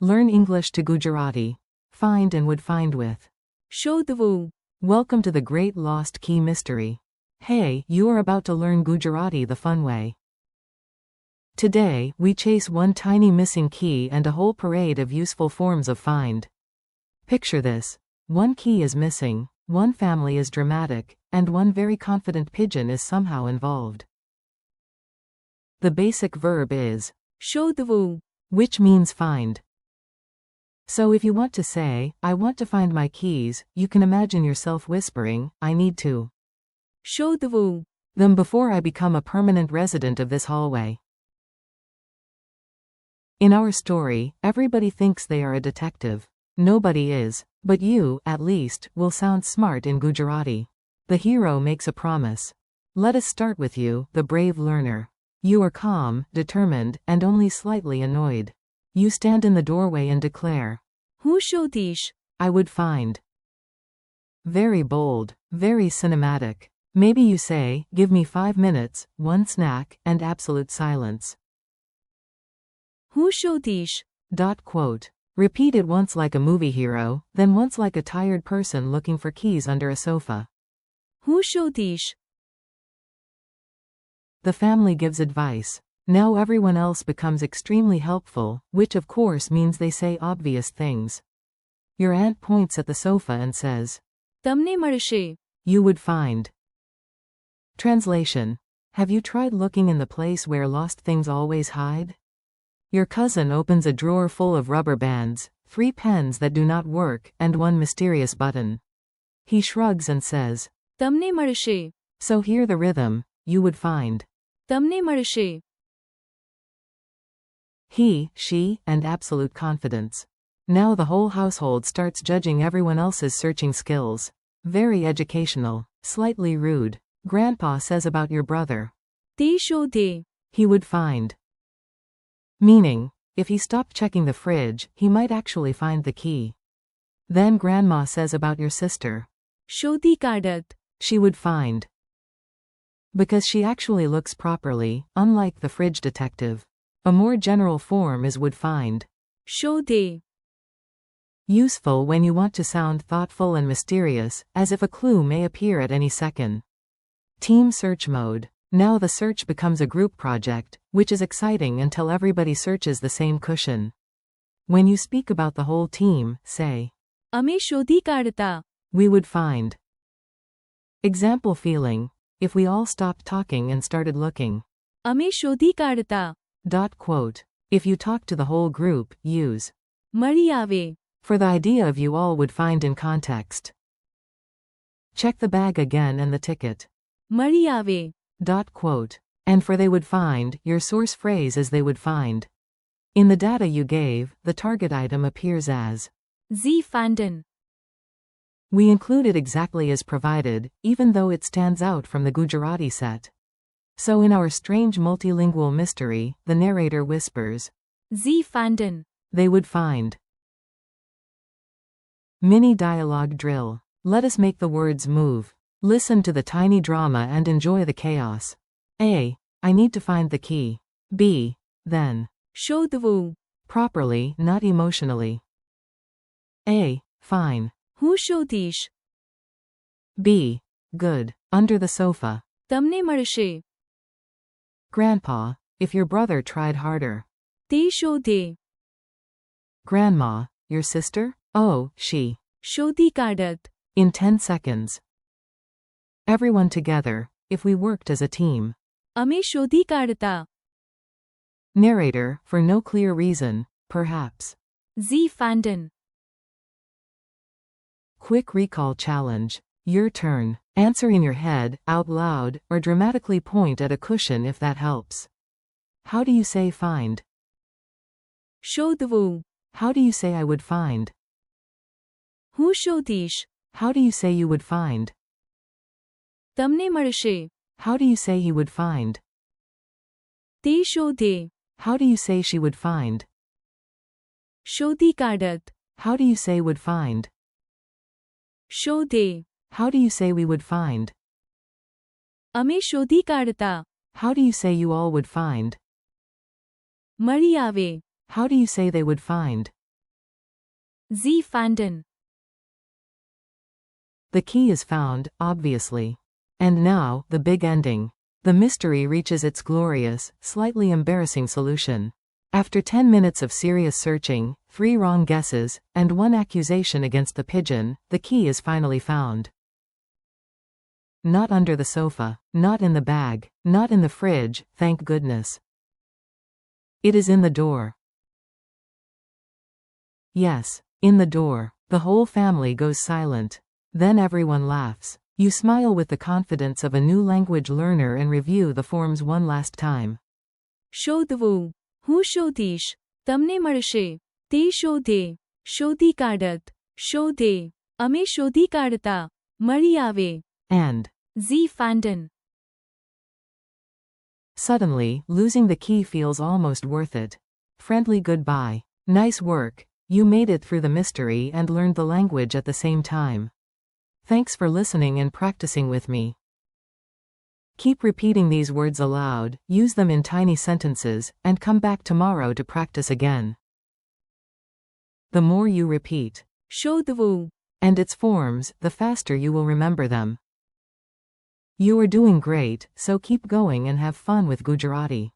Learn English to Gujarati. Find and would find with shodhavũ. Welcome to the Great Lost Key Mystery. Hey, you are about to learn Gujarati the fun way. Today, we chase one tiny missing key and a whole parade of useful forms of find. Picture this. One key is missing, one family is dramatic, and one very confident pigeon is somehow involved. The basic verb is shodhavũ, which means find. So if you want to say, I want to find my keys, you can imagine yourself whispering, I need to shodhavũ, them before I become a permanent resident of this hallway. In our story, everybody thinks they are a detective. Nobody is, but you, at least, will sound smart in Gujarati. The hero makes a promise. Let us start with you, the brave learner. You are calm, determined, and only slightly annoyed. You stand in the doorway and declare, હું શોધીશ. I would find. Very bold, very cinematic. Maybe you say, give me 5 minutes, one snack, and absolute silence. હું શોધીશ. Quote. Repeat it once like a movie hero, then once like a tired person looking for keys under a sofa. હું શોધીશ. The family gives advice. Now everyone else becomes extremely helpful, which of course means they say obvious things. Your aunt points at the sofa and says, તમને મળશે. You would find. Translation. Have you tried looking in the place where lost things always hide? Your cousin opens a drawer full of rubber bands, 3 pens that do not work, and one mysterious button. He shrugs and says, તમને મળશે. So hear the rhythm, you would find. તમને મળશે. He, she, and absolute confidence. Now the whole household starts judging everyone else's searching skills. Very educational, slightly rude. Grandpa says about your brother. તે શોધે. He would find. Meaning, if he stopped checking the fridge, he might actually find the key. Then Grandma says about your sister. શોધી કાઢત. She would find. Because she actually looks properly, unlike the fridge detective. A more general form is would find. શોધે. Useful when you want to sound thoughtful and mysterious, as if a clue may appear at any second. Team search mode. Now the search becomes a group project, which is exciting until everybody searches the same cushion. When you speak about the whole team, say, અમે શોધી કાઢતા. We would find. Example feeling. If we all stopped talking and started looking. અમે શોધી કાઢતા. Quote. If you talk to the whole group, use મળી આવે. for the idea of you all would find in context. Check the bag again and the ticket. મળી આવે. Quote. And for they would find, your source phrase is they would find. In the data you gave, the target item appears as Sie fanden. We include it exactly as provided, even though it stands out from the Gujarati set. So in our strange multilingual mystery, the narrator whispers, Sie fanden. They would find. Mini dialogue drill. Let us make the words move. Listen to the tiny drama and enjoy the chaos. A. I need to find the key. B. Then. શોધવું. Properly, not emotionally. A. Fine. હું શોધીશ. B. Good. Under the sofa. તમને મળશે. Grandpa, if your brother tried harder. તે શોધે. Grandma, your sister? Oh, she. શોધી કાઢત. In 10 seconds. Everyone together, if we worked as a team. અમે શોધી કાઢતા. Narrator, for no clear reason, perhaps. Sie fanden. Quick recall challenge. Your turn. Answer in your head, out loud, or dramatically point at a cushion if that helps. How do you say find? શોધવું. How do you say I would find? હું શોધીશ. How do you say you would find? તમને મળશે. How do you say he would find? તે શોધે. How do you say she would find? શોધી કાઢત. How do you say would find? શોધે. How do you say we would find? અમે શોધી કાઢતા. How do you say you all would find? મળી આવે. How do you say they would find? Z fandom. The key is found, obviously. And now, the big ending. The mystery reaches its glorious, slightly embarrassing solution. After 10 minutes of serious searching, 3 wrong guesses, and 1 accusation against the pigeon, the key is finally found. Not under the sofa, not in the bag, not in the fridge, thank goodness. It is in the door. Yes, in the door. The whole family goes silent. Then everyone laughs. You smile with the confidence of a new language learner and review the forms one last time. શોધવું. હું શોધીશ. તમને મળશે. તે શોધે. શોધી કાઢત. શોધે. અમે શોધી કાઢતા. મળી આવે. And Z fandom. suddenly, losing the key feels almost worth it. Friendly goodbye. Nice work. You made it through the mystery and learned the language at the same time. Thanks for listening and practicing with me. Keep repeating these words aloud, use them in tiny sentences, and come back tomorrow to practice again. The more you repeat, શોધવું. and its forms, the faster you will remember them. You are doing great, so keep going and have fun with Gujarati.